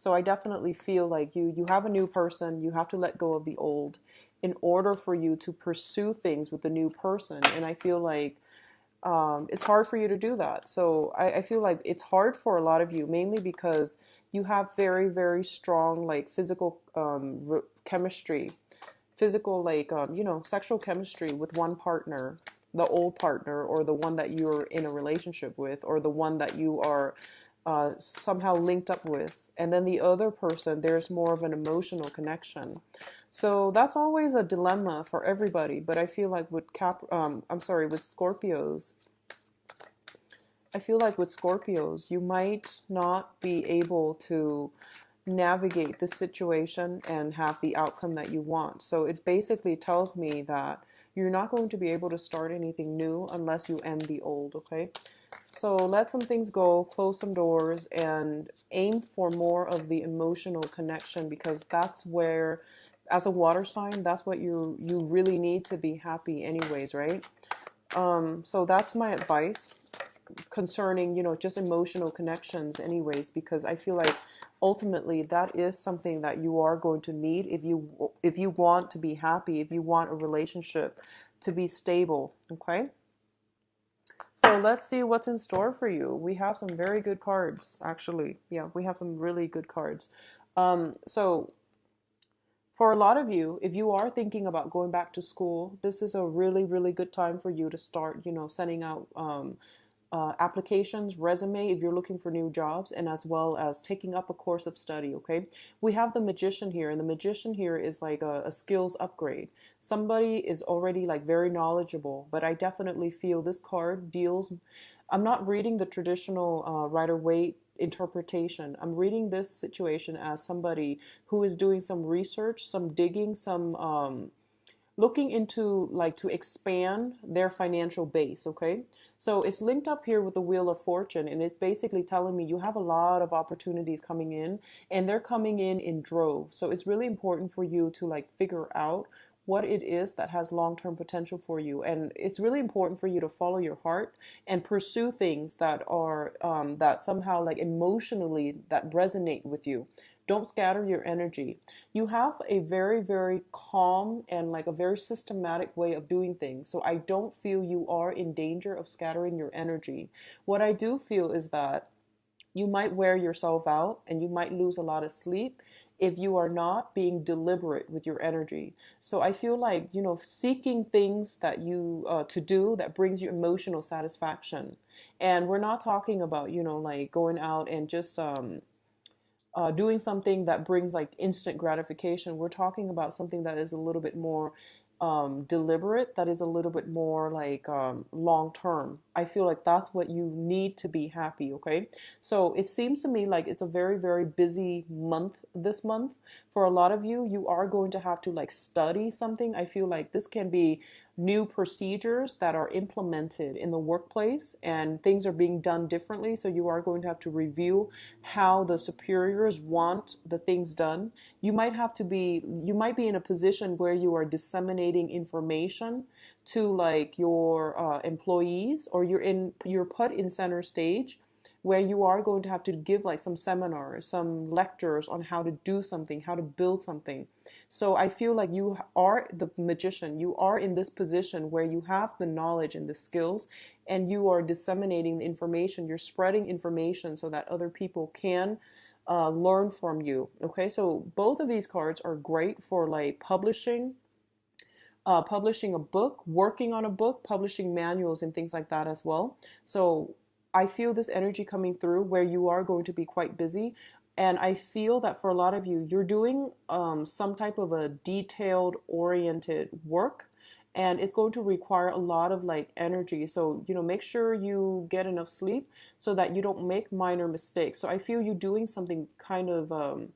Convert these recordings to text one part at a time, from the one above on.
So I definitely feel like you have a new person, you have to let go of the old in order for you to pursue things with the new person. And I feel like it's hard for you to do that. So I feel like it's hard for a lot of you, mainly because you have very, very strong like physical chemistry, physical like sexual chemistry with one partner, the old partner, or the one that you're in a relationship with, or the one that you are somehow linked up with. And then the other person, there's more of an emotional connection. So that's always a dilemma for everybody. But I feel like with with Scorpios, I feel like with Scorpios, you might not be able to navigate the situation and have the outcome that you want. So it basically tells me that you're not going to be able to start anything new unless you end the old, okay? So let some things go, close some doors, and aim for more of the emotional connection, because that's where, as a water sign, that's what you really need to be happy anyways, right? So that's my advice concerning, just emotional connections anyways, because I feel like ultimately that is something that you are going to need if you want to be happy, if you want a relationship to be stable, okay? So let's see what's in store for you. We have some very good cards, actually. Yeah, we have some really good cards. So for a lot of you, if you are thinking about going back to school, this is a really, really good time for you to start, sending out applications, resume, if you're looking for new jobs, and as well as taking up a course of study, okay? We have the Magician here, and the Magician here is like a skills upgrade. Somebody is already like very knowledgeable, but I definitely feel this card deals, I'm not reading the traditional Rider-Waite interpretation. I'm reading this situation as somebody who is doing some research, some digging, some looking into like to expand their financial base, okay? So it's linked up here with the Wheel of Fortune, and it's basically telling me you have a lot of opportunities coming in, and they're coming in droves. So it's really important for you to like figure out what it is that has long-term potential for you, and it's really important for you to follow your heart and pursue things that are that somehow like emotionally that resonate with you. Don't scatter your energy. You have a very, very calm and like a very systematic way of doing things. So I don't feel you are in danger of scattering your energy. What I do feel is that you might wear yourself out and you might lose a lot of sleep if you are not being deliberate with your energy. So I feel like, seeking things that you to do that brings you emotional satisfaction. And we're not talking about, like going out and just doing something that brings like instant gratification. We're talking about something that is a little bit more deliberate, that is a little bit more like long term. I feel like that's what you need to be happy, okay? So it seems to me like it's a very, very busy month this month. For a lot of you, you are going to have to like study something. I feel like this can be new procedures that are implemented in the workplace, and things are being done differently. So you are going to have to review how the superiors want the things done. You might be in a position where you are disseminating information to like your employees, or you're put in center stage where you are going to have to give like some seminars, some lectures on how to do something, how to build something. So I feel like you are the Magician. You are in this position where you have the knowledge and the skills, and you are disseminating the information. You're spreading information so that other people can learn from you. Okay, so both of these cards are great for like publishing a book, working on a book, publishing manuals and things like that as well. So I feel this energy coming through where you are going to be quite busy. And I feel that for a lot of you, you're doing some type of a detailed oriented work, and it's going to require a lot of like energy. So, make sure you get enough sleep so that you don't make minor mistakes. So I feel you doing something kind of,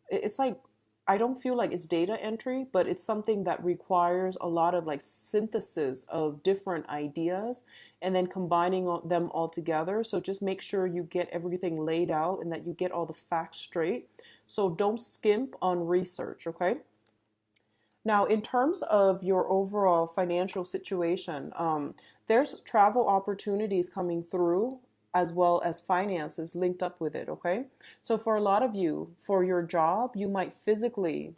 it's like, I don't feel like it's data entry, but it's something that requires a lot of like synthesis of different ideas and then combining them all together. So just make sure you get everything laid out and that you get all the facts straight. So don't skimp on research, okay? Now, in terms of your overall financial situation, there's travel opportunities coming through as well as finances linked up with it, okay? So for a lot of you, for your job, you might physically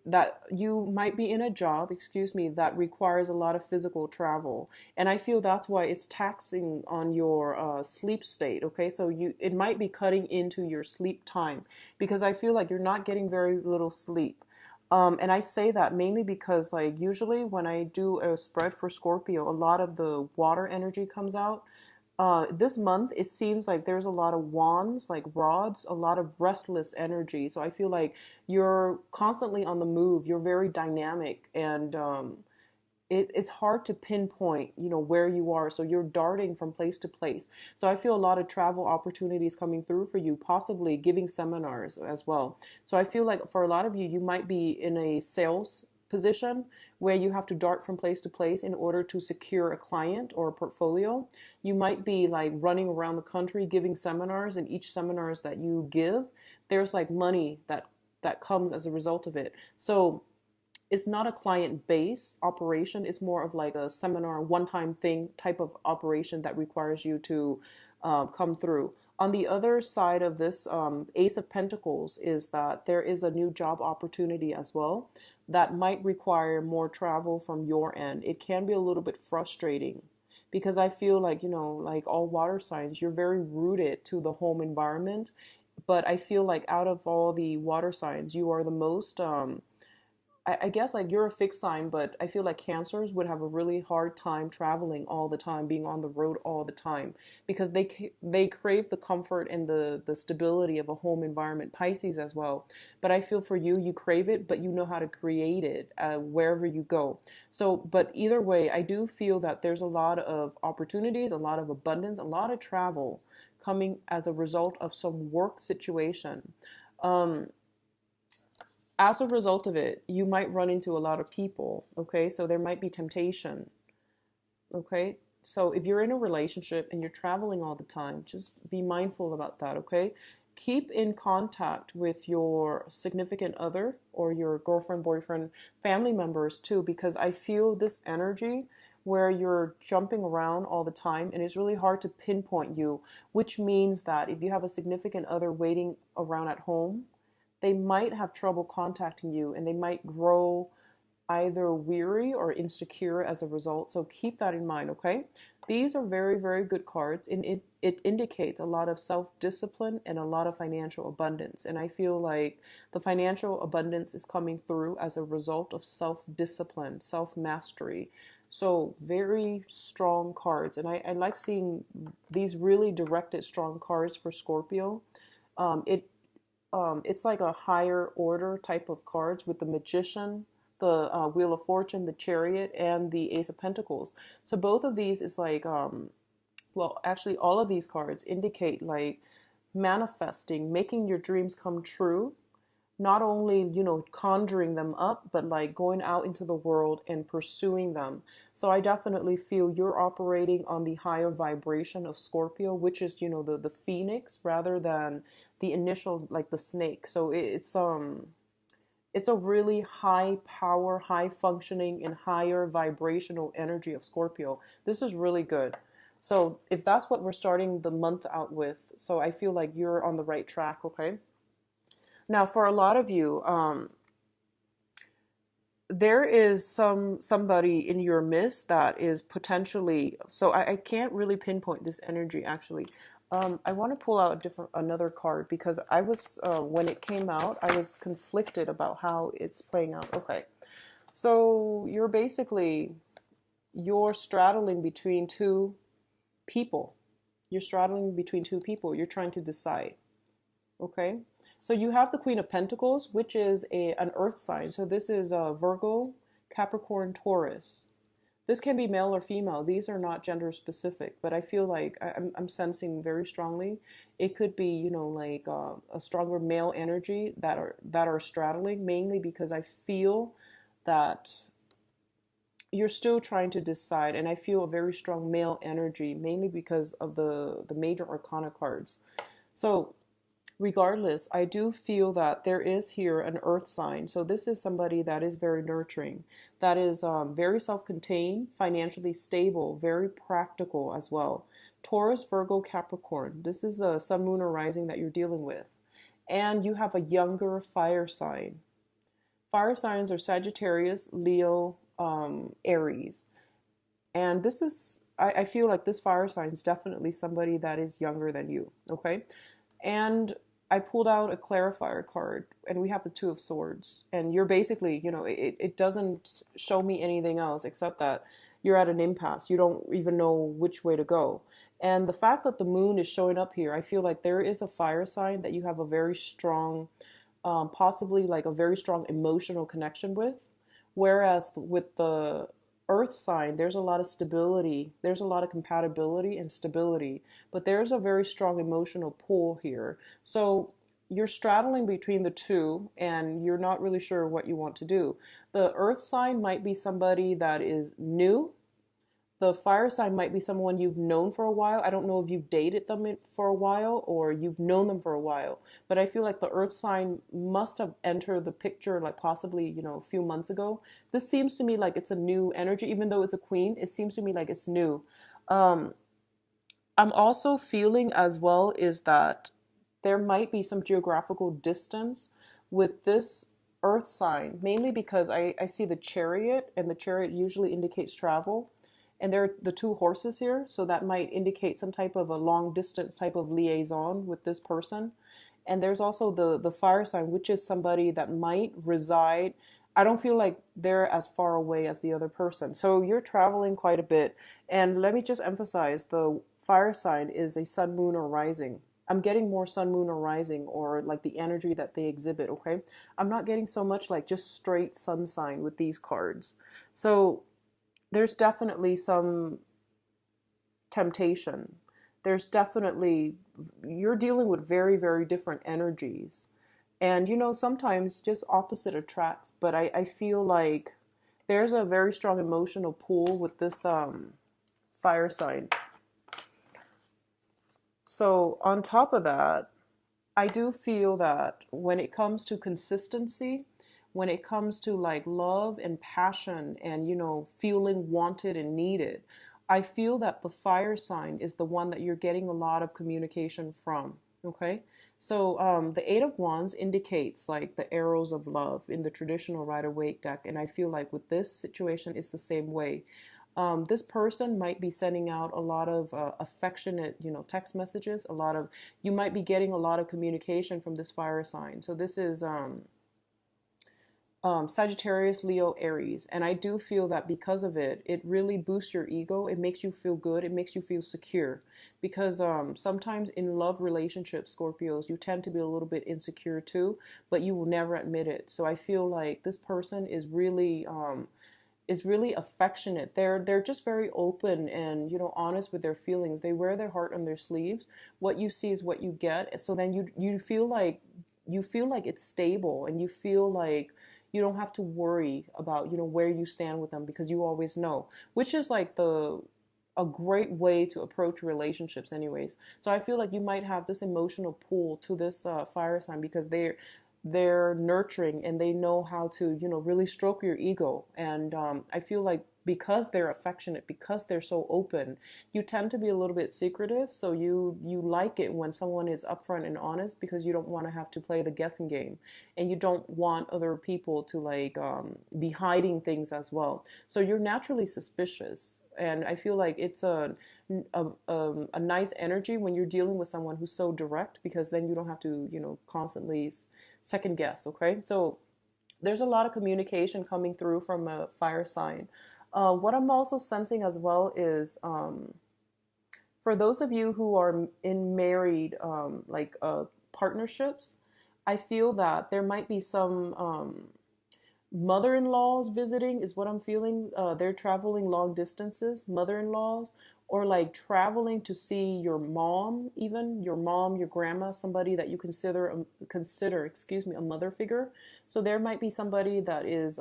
that you might be in a job, excuse me, that requires a lot of physical travel, and I feel that's why it's taxing on your sleep state. Okay, so it might be cutting into your sleep time because I feel like you're not getting very little sleep. And I say that mainly because, like, usually when I do a spread for Scorpio, a lot of the water energy comes out. This month, it seems like there's a lot of wands, like rods, a lot of restless energy. So I feel like you're constantly on the move. You're very dynamic, and it's hard to pinpoint, where you are. So you're darting from place to place. So I feel a lot of travel opportunities coming through for you, possibly giving seminars as well. So I feel like for a lot of you, you might be in a sales position where you have to dart from place to place in order to secure a client or a portfolio. You might be like running around the country giving seminars, and each seminars that you give, there's like money that comes as a result of it. So it's not a client based operation. It's more of like a seminar, one time thing type of operation that requires you to come through. On the other side of this Ace of Pentacles is that there is a new job opportunity as well that might require more travel from your end. It can be a little bit frustrating because I feel like, like all water signs, you're very rooted to the home environment. But I feel like out of all the water signs, you are the most I guess like you're a fixed sign, but I feel like Cancers would have a really hard time traveling all the time, being on the road all the time, because they crave the comfort and the stability of a home environment. Pisces as well, but I feel for you, you crave it, but you know how to create it wherever you go. So, but either way, I do feel that there's a lot of opportunities, a lot of abundance, a lot of travel coming as a result of some work situation. Um, as a result of it, you might run into a lot of people, okay? So there might be temptation, okay? So if you're in a relationship and you're traveling all the time, just be mindful about that, okay? Keep in contact with your significant other or your girlfriend, boyfriend, family members too, because I feel this energy where you're jumping around all the time and it's really hard to pinpoint you, which means that if you have a significant other waiting around at home, they might have trouble contacting you and they might grow either weary or insecure as a result. So keep that in mind, okay? These are very, very good cards, and it indicates a lot of self-discipline and a lot of financial abundance. And I feel like the financial abundance is coming through as a result of self-discipline, self-mastery. So very strong cards. And I like seeing these really directed, strong cards for Scorpio. It's like a higher order type of cards with the Magician, the Wheel of Fortune, the Chariot, and the Ace of Pentacles. So both of these is like, well, actually all of these cards indicate like manifesting, making your dreams come true, not only, conjuring them up, but like going out into the world and pursuing them. So I definitely feel you're operating on the higher vibration of Scorpio, which is, the phoenix rather than the initial, like the snake. So it's a really high power, high functioning, and higher vibrational energy of Scorpio. This is really good. So if that's what we're starting the month out with, so I feel like you're on the right track, okay? Now, for a lot of you, there is somebody in your midst that is potentially, so I can't really pinpoint this energy actually. I want to pull out another card because I was when it came out, I was conflicted about how it's playing out. Okay, so you're straddling between two people. You're straddling between two people. You're trying to decide. Okay. So you have the Queen of Pentacles, which is an earth sign. So this is Virgo, Capricorn, Taurus. This can be male or female. These are not gender specific, but I feel like I'm sensing very strongly it could be, like a stronger male energy that are straddling, mainly because I feel that you're still trying to decide, and I feel a very strong male energy, mainly because of the major arcana cards. So regardless, I do feel that there is here an earth sign. So this is somebody that is very nurturing, that is very self-contained, financially stable, very practical as well. Taurus, Virgo, Capricorn. This is the sun, moon, or rising that you're dealing with. And you have a younger fire sign. Fire signs are Sagittarius, Leo, Aries. And this is, I feel like this fire sign is definitely somebody that is younger than you, okay? And I pulled out a clarifier card, and we have the Two of Swords. And you're basically, it doesn't show me anything else except that you're at an impasse. You don't even know which way to go. And the fact that the moon is showing up here, I feel like there is a fire sign that you have a very strong, possibly like a very strong emotional connection with. Whereas with the earth sign, there's a lot of stability, there's a lot of compatibility and stability, but there's a very strong emotional pull here. So you're straddling between the two and you're not really sure what you want to do. The earth sign might be somebody that is new. The fire sign might be someone you've known for a while. I don't know if you've dated them for a while or you've known them for a while, but I feel like the earth sign must have entered the picture like possibly, a few months ago. This seems to me like it's a new energy, even though it's a queen, it seems to me like it's new. Um, I'm also feeling as well is that there might be some geographical distance with this earth sign, mainly because I see the chariot, and the chariot usually indicates travel. And there are the two horses here, so that might indicate some type of a long distance type of liaison with this person. And there's also the fire sign, which is somebody that might reside. I don't feel like they're as far away as the other person. So you're traveling quite a bit. And let me just emphasize, the fire sign is a sun, moon, or rising. I'm getting more sun, moon, or rising, or like the energy that they exhibit, okay? I'm not getting so much like just straight sun sign with these cards. So there's definitely some temptation. There's definitely, you're dealing with very, very different energies. And, sometimes just opposite attracts. But I feel like there's a very strong emotional pull with this fire sign. So on top of that, I do feel that when it comes to consistency, when it comes to like love and passion and, feeling wanted and needed, I feel that the fire sign is the one that you're getting a lot of communication from. Okay. So the Eight of Wands indicates like the arrows of love in the traditional Rider-Waite deck. And I feel like with this situation, it's the same way. This person might be sending out a lot of affectionate, text messages. You might be getting a lot of communication from this fire sign. So this is Sagittarius, Leo, Aries. And I do feel that because of it, it really boosts your ego. It makes you feel good. It makes you feel secure. Because sometimes in love relationships, Scorpios, you tend to be a little bit insecure too, but you will never admit it. So I feel like this person is really affectionate. They're just very open and honest with their feelings. They wear their heart on their sleeves. What you see is what you get. So then you feel like it's stable, and you feel like you don't have to worry about where you stand with them, because you always know, which is like a great way to approach relationships anyways. So I feel like you might have this emotional pull to this fire sign because they're nurturing and they know how to really stroke your ego. And I feel like because they're affectionate, because they're so open, you tend to be a little bit secretive. So you like it when someone is upfront and honest, because you don't want to have to play the guessing game, and you don't want other people to like be hiding things as well. So you're naturally suspicious. And I feel like it's a nice energy when you're dealing with someone who's so direct, because then you don't have to constantly second guess. Okay, so there's a lot of communication coming through from a fire sign. What I'm also sensing as well is for those of you who are in married partnerships, I feel that there might be some mother-in-laws visiting is what I'm feeling. They're traveling long distances, mother-in-laws, or like traveling to see your mom, even your mom, your grandma, somebody that you consider, a mother figure. So there might be somebody that is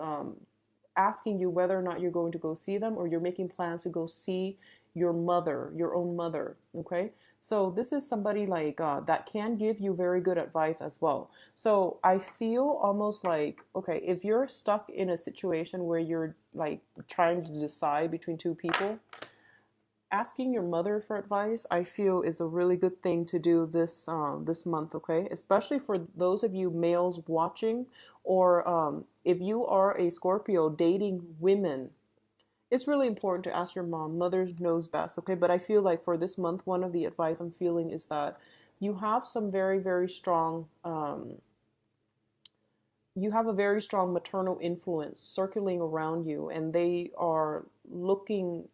asking you whether or not you're going to go see them, or you're making plans to go see your mother, your own mother. Okay. So this is somebody like that can give you very good advice as well. So I feel almost like, okay, if you're stuck in a situation where you're like trying to decide between two people, asking your mother for advice, I feel, is a really good thing to do this month, okay? Especially for those of you males watching, or if you are a Scorpio dating women, it's really important to ask your mom. Mother knows best, okay? But I feel like for this month, one of the advice I'm feeling is that you have some very, very strong you have a very strong maternal influence circling around you, and they are looking,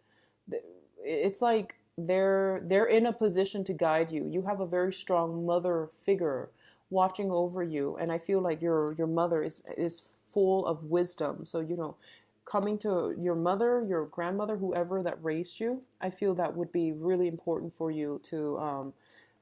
it's like they're in a position to guide you. You have a very strong mother figure watching over you, and I feel like your mother is full of wisdom. So, coming to your mother, your grandmother, whoever that raised you, I feel that would be really important for you to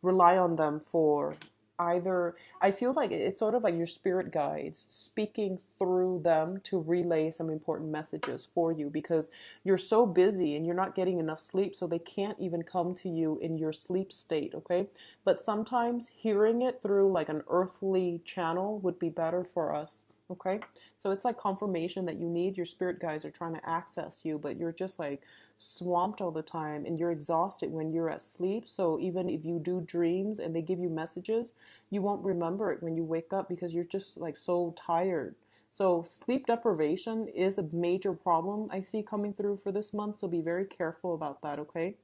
rely on them for either. I feel like it's sort of like your spirit guides speaking through them to relay some important messages for you, because you're so busy and you're not getting enough sleep, so they can't even come to you in your sleep state, okay? But sometimes hearing it through like an earthly channel would be better for us. Okay, so it's like confirmation that you need. Your spirit guides are trying to access you, but you're just like swamped all the time and you're exhausted when you're at sleep. So even if you do dreams and they give you messages, you won't remember it when you wake up because you're just like so tired. So sleep deprivation is a major problem I see coming through for this month. So be very careful about that, okay?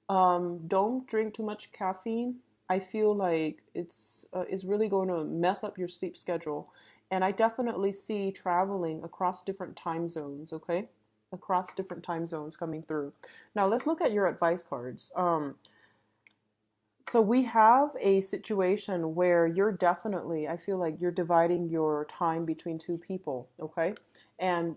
Don't drink too much caffeine. I feel like it's really going to mess up your sleep schedule. And I definitely see traveling across different time zones, okay? Across different time zones coming through. Now let's look at your advice cards. So we have a situation where you're definitely, I feel like you're dividing your time between two people, okay? And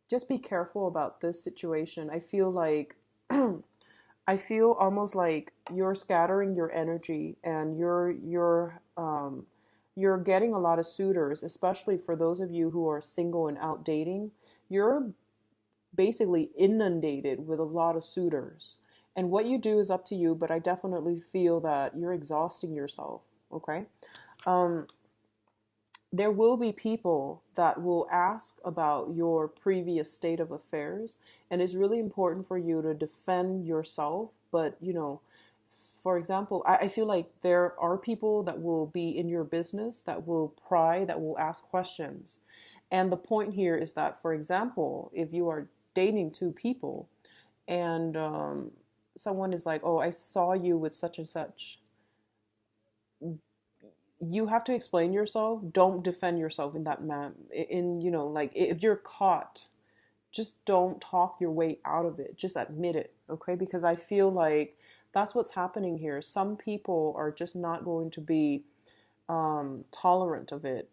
just be careful about this situation. I feel like I feel almost like you're scattering your energy, and you're getting a lot of suitors, especially for those of you who are single and out dating. You're basically inundated with a lot of suitors. And what you do is up to you, but I definitely feel that you're exhausting yourself, okay? Um, there will be people that will ask about your previous state of affairs, and it's really important for you to defend yourself. But for example, I feel like there are people that will be in your business that will pry, that will ask questions. And the point here is that, for example, if you are dating two people and someone is like, oh, I saw you with such and such, you have to explain yourself. Don't defend yourself in that man. Like if you're caught, just don't talk your way out of it. Just admit it, okay? Because I feel like that's what's happening here. Some people are just not going to be tolerant of it.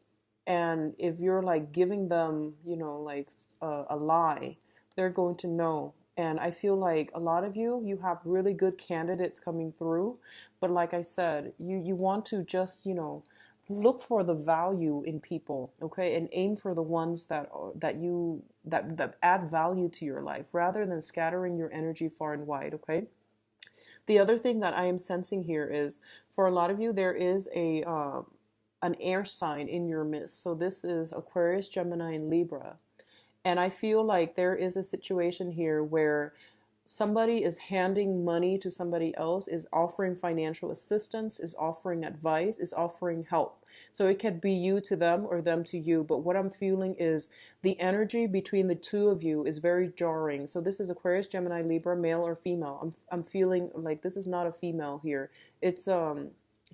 And if you're like giving them, like a lie, they're going to know. And I feel like a lot of you have really good candidates coming through. But like I said, you want to just, look for the value in people, okay? And aim for the ones that add value to your life rather than scattering your energy far and wide, okay? The other thing that I am sensing here is, for a lot of you, there is an air sign in your midst. So this is Aquarius, Gemini, and Libra. And I feel like there is a situation here where somebody is handing money to somebody else, is offering financial assistance, is offering advice, is offering help. So it could be you to them or them to you. But what I'm feeling is the energy between the two of you is very jarring. So this is Aquarius, Gemini, Libra, male or female. I'm feeling like this is not a female here. It's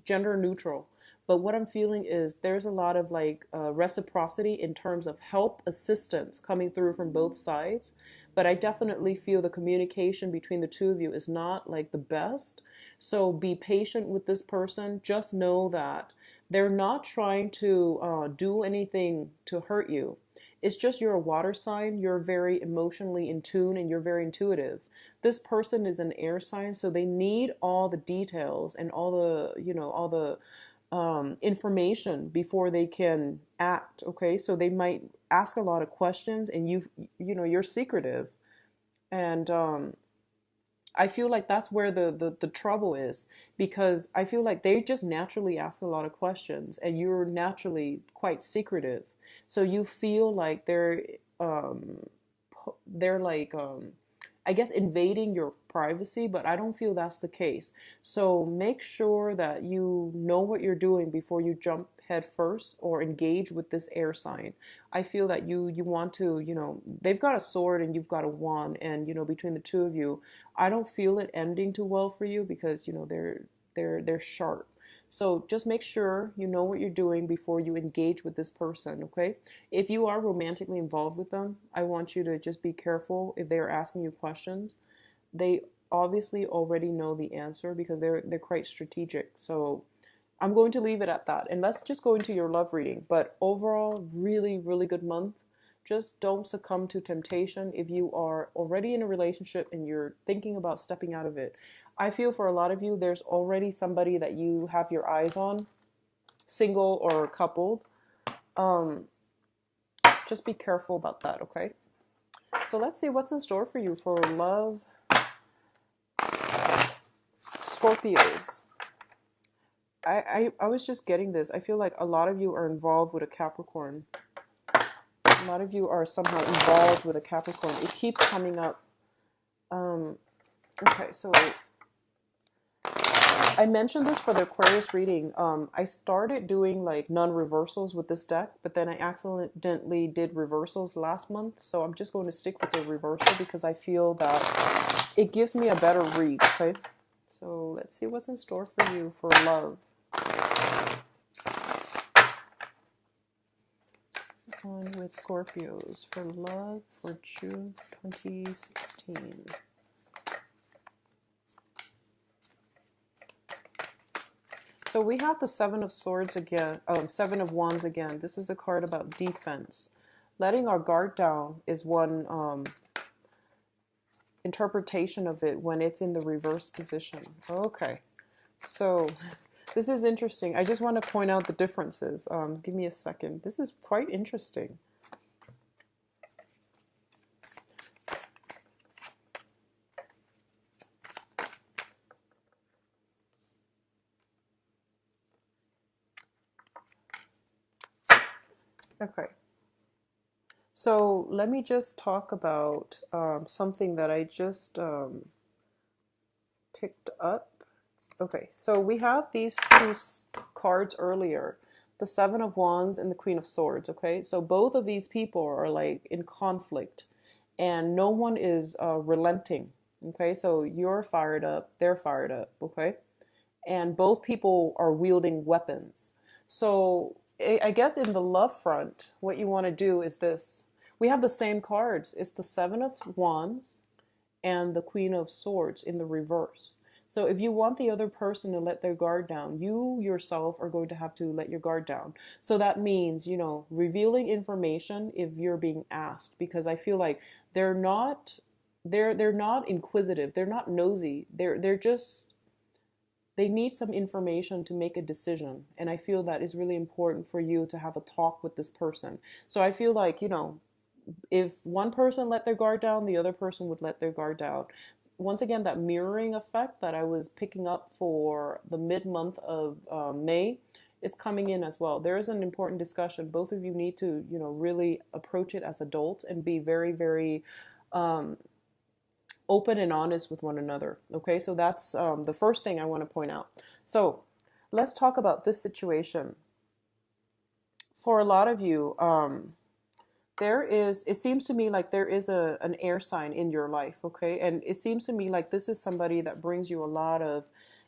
gender neutral. But what I'm feeling is there's a lot of like reciprocity in terms of help, assistance coming through from both sides. But I definitely feel the communication between the two of you is not like the best. So be patient with this person. Just know that they're not trying to do anything to hurt you. It's just you're a water sign. You're very emotionally in tune and you're very intuitive. This person is an air sign, so they need all the details and all the information before they can act. Okay, so they might ask a lot of questions, and you're secretive, and I feel like that's where the trouble is, because I feel like they just naturally ask a lot of questions, and you're naturally quite secretive, so you feel like they're like I guess, invading your privacy, but I don't feel that's the case. So make sure that you know what you're doing before you jump head first or engage with this air sign. I feel that you want to, they've got a sword and you've got a wand, and between the two of you, I don't feel it ending too well for you because they're sharp. So just make sure you know what you're doing before you engage with this person, okay? If you are romantically involved with them, I want you to just be careful if they are asking you questions. They obviously already know the answer because they're quite strategic. So I'm going to leave it at that. And let's just go into your love reading. But overall, really, really good month. Just don't succumb to temptation if you are already in a relationship and you're thinking about stepping out of it. I feel for a lot of you, there's already somebody that you have your eyes on, single or coupled. Um, just be careful about that, okay? So let's see what's in store for you for love, Scorpios. I was just getting this. I feel like a lot of you are involved with a Capricorn. A lot of you are somehow involved with a Capricorn. It keeps coming up. Okay, so I mentioned this for the Aquarius reading. I started doing like non-reversals with this deck, but then I accidentally did reversals last month. So I'm just going to stick with the reversal because I feel that it gives me a better read, okay? So let's see what's in store for you for love. On with Scorpios for love for June 2016. So we have the Seven of Swords again, Seven of Wands again. This is a card about defense. Letting our guard down is one interpretation of it when it's in the reverse position. Okay, so this is interesting. I just want to point out the differences. Give me a second. This is quite interesting. Okay. So let me just talk about something that I just picked up. Okay, so we have these two cards earlier, the Seven of Wands and the Queen of Swords, okay? So both of these people are like in conflict and no one is relenting, okay? So you're fired up, they're fired up, okay? And both people are wielding weapons. So I guess in the love front, what you want to do is this. We have the same cards. It's the Seven of Wands and the Queen of Swords in the reverse. So if you want the other person to let their guard down, you yourself are going to have to let your guard down. So that means, revealing information if you're being asked, because I feel like they're not inquisitive, they're not nosy. They're just they need some information to make a decision. And I feel that is really important for you to have a talk with this person. So I feel like, if one person let their guard down, the other person would let their guard down. Once again, that mirroring effect that I was picking up for the mid-month of May is coming in as well. There is an important discussion. Both of you need to, really approach it as adults and be very, very open and honest with one another. Okay, so that's the first thing I want to point out. So let's talk about this situation. For a lot of you, it seems to me like there is an air sign in your life, okay? And it seems to me like this is somebody that brings you a lot of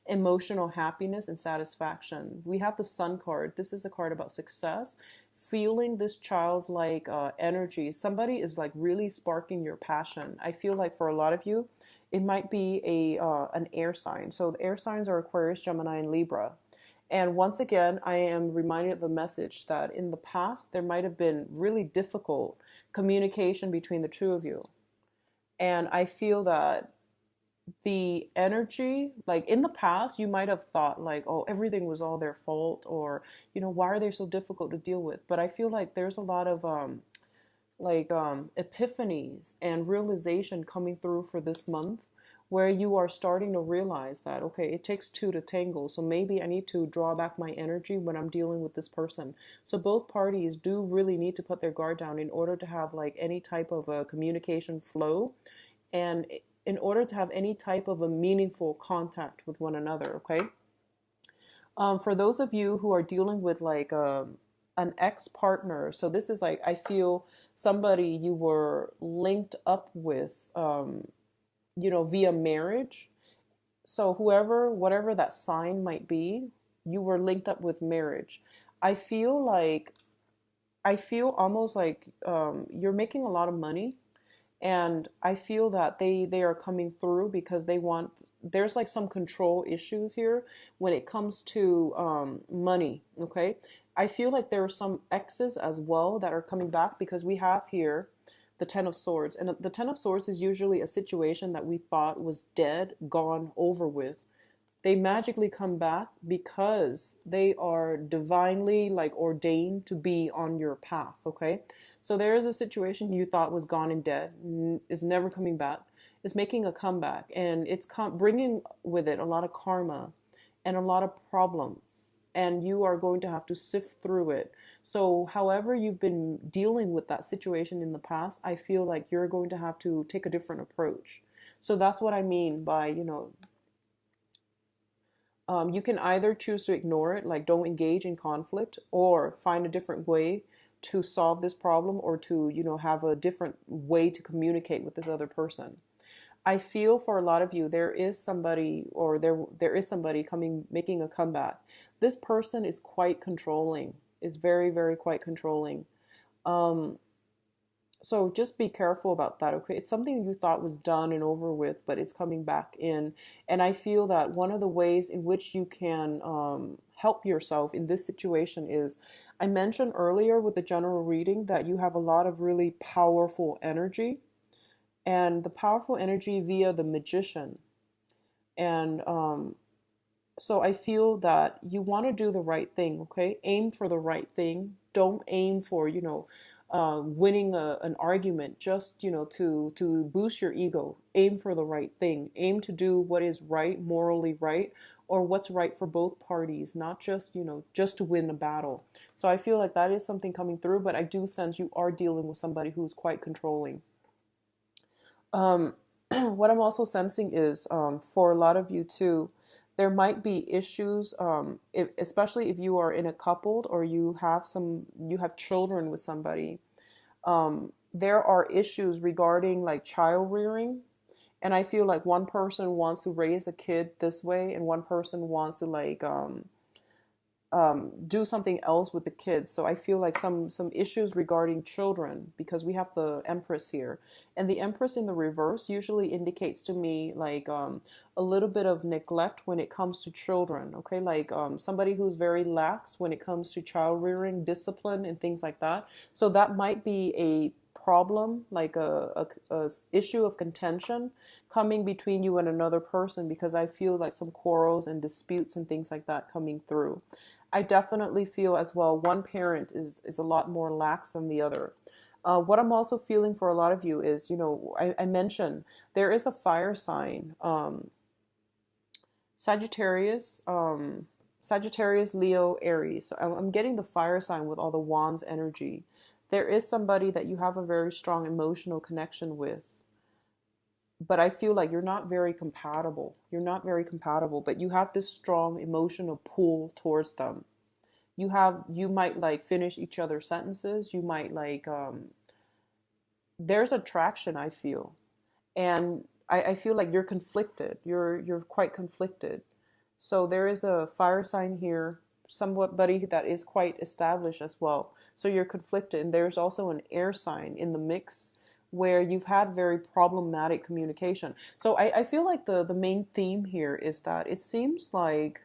emotional happiness and satisfaction. We have the Sun card. This is a card about success, feeling this childlike energy. Somebody is like really sparking your passion. I feel like for a lot of you, it might be an air sign. So the air signs are Aquarius, Gemini, and Libra. And once again, I am reminded of a message that in the past, there might have been really difficult communication between the two of you. And I feel that the energy, like in the past, you might have thought like, oh, everything was all their fault, or, why are they so difficult to deal with? But I feel like there's a lot of epiphanies and realization coming through for this month, where you are starting to realize that, okay, it takes two to tangle. So maybe I need to draw back my energy when I'm dealing with this person. So both parties do really need to put their guard down in order to have like any type of a communication flow and in order to have any type of a meaningful contact with one another, okay? For those of you who are dealing with like an ex-partner, so this is like, I feel somebody you were linked up with, via marriage. So whoever, whatever that sign might be, you were linked up with marriage. I feel like, I feel almost like you're making a lot of money, and I feel that they are coming through because they want, there's like some control issues here when it comes to money. Okay, I feel like there are some exes as well that are coming back, because we have here the Ten of Swords, and the Ten of Swords is usually a situation that we thought was dead, gone, over with. They magically come back because they are divinely like ordained to be on your path. Okay, so there is a situation you thought was gone and dead, is never coming back, is making a comeback, and it's bringing with it a lot of karma and a lot of problems, and you are going to have to sift through it. So however you've been dealing with that situation in the past, I feel like you're going to have to take a different approach. So that's what I mean by, you can either choose to ignore it, like don't engage in conflict, or find a different way to solve this problem, or to, have a different way to communicate with this other person. I feel for a lot of you, there is somebody, or there is somebody coming, making a comeback. This person is quite controlling, is very, very quite controlling. Um, so just be careful about that, okay? It's something you thought was done and over with, but it's coming back in. And I feel that one of the ways in which you can help yourself in this situation is, I mentioned earlier with the general reading that you have a lot of really powerful energy, and the powerful energy via the magician. And so I feel that you want to do the right thing, okay? Aim for the right thing. Don't aim for, winning an argument just, to boost your ego. Aim for the right thing. Aim to do what is right, morally right, or what's right for both parties, not just, just to win a battle. So I feel like that is something coming through, but I do sense you are dealing with somebody who's quite controlling. Um, what I'm also sensing is, for a lot of you too, there might be issues, especially if you are in a coupled, or you have children with somebody. There are issues regarding like child rearing, and I feel like one person wants to raise a kid this way, and one person wants to like do something else with the kids. So I feel like some issues regarding children, because we have the Empress here, and the Empress in the reverse usually indicates to me like a little bit of neglect when it comes to children. Okay, like somebody who's very lax when it comes to child rearing, discipline, and things like that. So that might be a problem, like a issue of contention coming between you and another person, because I feel like some quarrels and disputes and things like that coming through. I definitely feel as well one parent is a lot more lax than the other. What I'm also feeling for a lot of you is, I mentioned there is a fire sign, Sagittarius, Sagittarius, Leo, Aries. So I'm getting the fire sign with all the wands energy. There is somebody that you have a very strong emotional connection with, but I feel like you're not very compatible. You're not very compatible, but you have this strong emotional pull towards them. You might like finish each other's sentences. You might like, there's attraction, I feel. And I feel like you're conflicted. You're quite conflicted. So there is a fire sign here, somebody that is quite established as well. So you're conflicted. And there's also an air sign in the mix where you've had very problematic communication. So I feel like the main theme here is that it seems like,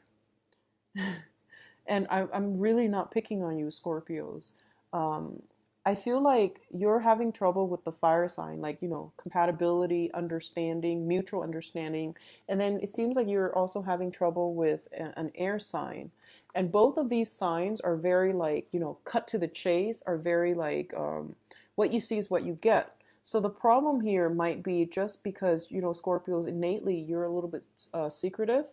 and I'm really not picking on you, Scorpios. I feel like you're having trouble with the fire sign, like, compatibility, understanding, mutual understanding. And then it seems like you're also having trouble with an air sign. And both of these signs are very like, cut to the chase, are very like, what you see is what you get. So the problem here might be just because, Scorpios innately, you're a little bit secretive.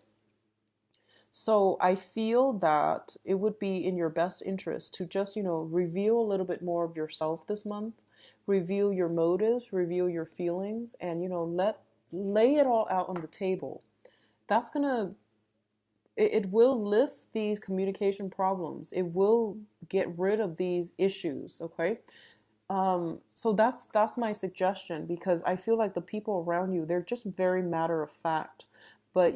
So I feel that it would be in your best interest to just, reveal a little bit more of yourself this month. reveal your motives, reveal your feelings, and lay it all out on the table. That's gonna it will lift these communication problems. It will get rid of these issues, okay? So that's my suggestion, because I feel like the people around you, they're just very matter of fact, but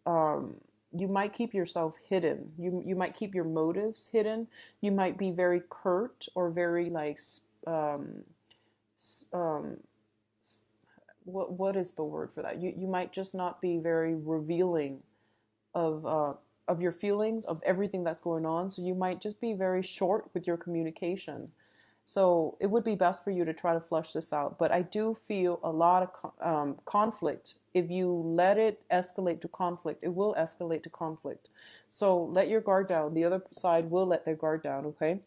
um, you might keep yourself hidden. You might keep your motives hidden. You might be very curt or very like um, what is the word for that? You might just not be very revealing of uh, of your feelings, of everything that's going on. So you might just be very short with your communication. So it would be best for you to try to flush this out. But I do feel a lot of conflict. If you let it escalate to conflict, it will escalate to conflict. So let your guard down. The other side will let their guard down, okay?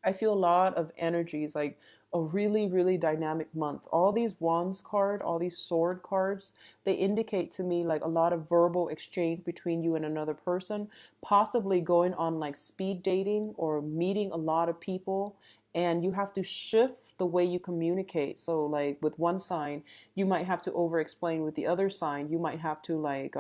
I feel a lot of energies, like a really, really dynamic month. All these wands card, all these sword cards, they indicate to me like a lot of verbal exchange between you and another person, possibly going on like speed dating or meeting a lot of people. And you have to shift the way you communicate. So like with one sign, you might have to over explain. With the other sign, you might have to like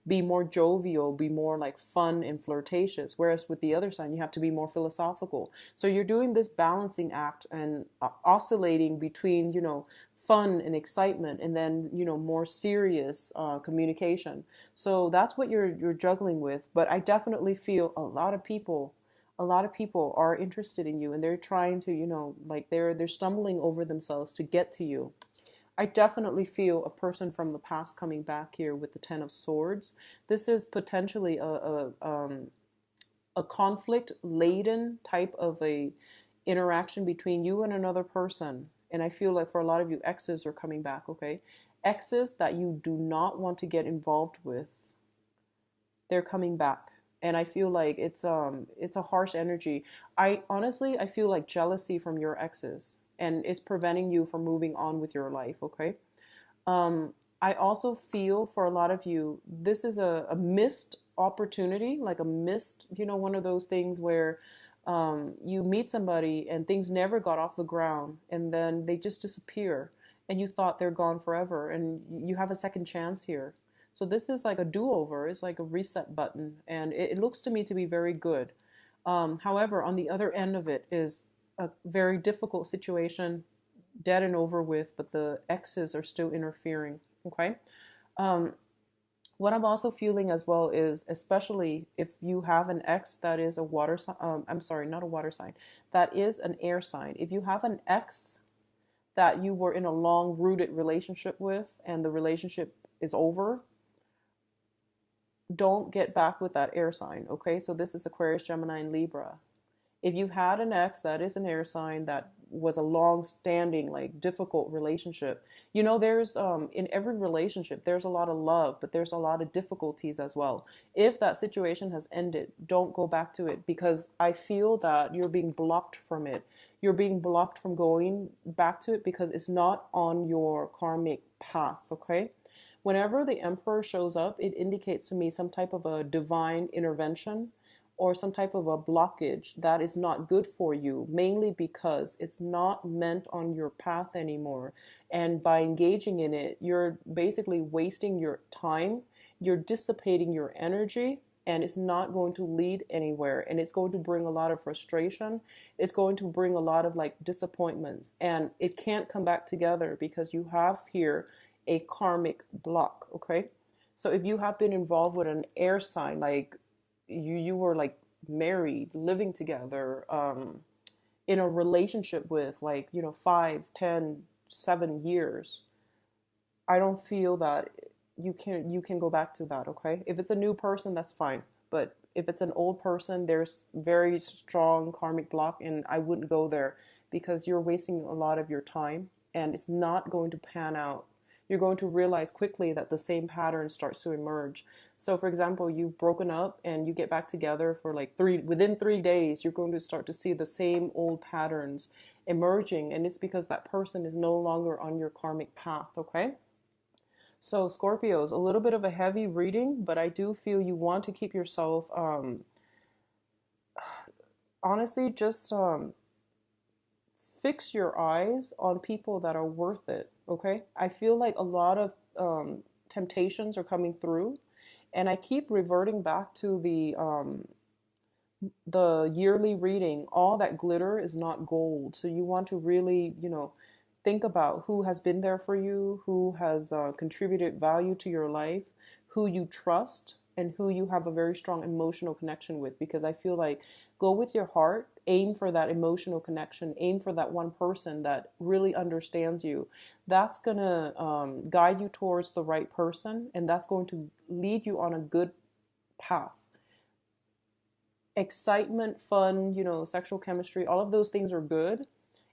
be more jovial, be more like fun and flirtatious. Whereas with the other sign, you have to be more philosophical. So you're doing this balancing act and oscillating between, fun and excitement, and then, more serious communication. So that's what you're juggling with. But I definitely feel a lot of people are interested in you, and they're trying to, like they're stumbling over themselves to get to you. I definitely feel a person from the past coming back here with the Ten of Swords. This is potentially a conflict laden type of a interaction between you and another person. And I feel like for a lot of you, exes are coming back, okay? Exes that you do not want to get involved with, they're coming back. And I feel like it's a harsh energy. I feel like jealousy from your exes, and it's preventing you from moving on with your life, okay? I also feel for a lot of you, this is a missed opportunity, like a missed, one of those things where you meet somebody and things never got off the ground, and then they just disappear, and you thought they're gone forever, and you have a second chance here. So this is like a do-over. It's like a reset button, and it looks to me to be very good. However, on the other end of it is a very difficult situation, dead and over with, but the exes are still interfering. Okay. Um, what I'm also feeling as well is, especially if you have an ex that is a water sign, I'm sorry, not a water sign, that is an air sign. If you have an ex that you were in a long rooted relationship with and the relationship is over, don't get back with that air sign. Okay. So this is Aquarius, Gemini, and Libra. If you had an ex that is an air sign that was a long-standing, like difficult relationship, there's in every relationship there's a lot of love, but there's a lot of difficulties as well. If that situation has ended, don't go back to it, because I feel that you're being blocked from it. You're being blocked from going back to it because it's not on your karmic path, okay? Whenever the Emperor shows up, it indicates to me some type of a divine intervention or some type of a blockage that is not good for you, mainly because it's not meant on your path anymore. And by engaging in it, you're basically wasting your time, you're dissipating your energy, and it's not going to lead anywhere. And it's going to bring a lot of frustration. It's going to bring a lot of like disappointments, and it can't come back together because you have here a karmic block, okay? So if you have been involved with an air sign, like you were like married, living together, in a relationship with like 5, 10, 7 years, I don't feel that you can go back to that, okay? If it's a new person, that's fine, but if it's an old person, there's very strong karmic block, and I wouldn't go there because you're wasting a lot of your time and it's not going to pan out. You're going to realize quickly that the same pattern starts to emerge. So for example, you've broken up and you get back together for like within 3 days, you're going to start to see the same old patterns emerging. And it's because that person is no longer on your karmic path, okay? So Scorpios, a little bit of a heavy reading, but I do feel you want to keep yourself, honestly, just fix your eyes on people that are worth it. Okay, I feel like a lot of temptations are coming through, and I keep reverting back to the yearly reading. All that glitter is not gold. So you want to really, think about who has been there for you, who has contributed value to your life, who you trust, and who you have a very strong emotional connection with. Because I feel like go with your heart, aim for that emotional connection, aim for that one person that really understands you. That's going to guide you towards the right person, and that's going to lead you on a good path. Excitement, fun, sexual chemistry, all of those things are good,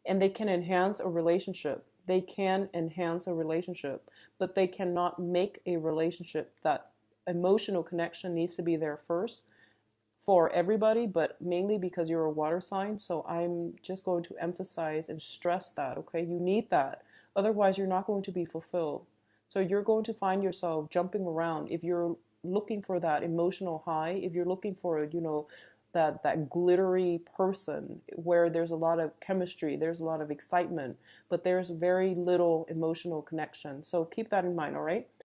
and they can enhance a relationship. They can enhance a relationship, but they cannot make a relationship. That emotional connection needs to be there first for everybody, but mainly because you're a water sign. So I'm just going to emphasize and stress that, okay? You need that. Otherwise, you're not going to be fulfilled. So you're going to find yourself jumping around if you're looking for that emotional high, if you're looking for, that glittery person where there's a lot of chemistry, there's a lot of excitement, but there's very little emotional connection. So keep that in mind, all right?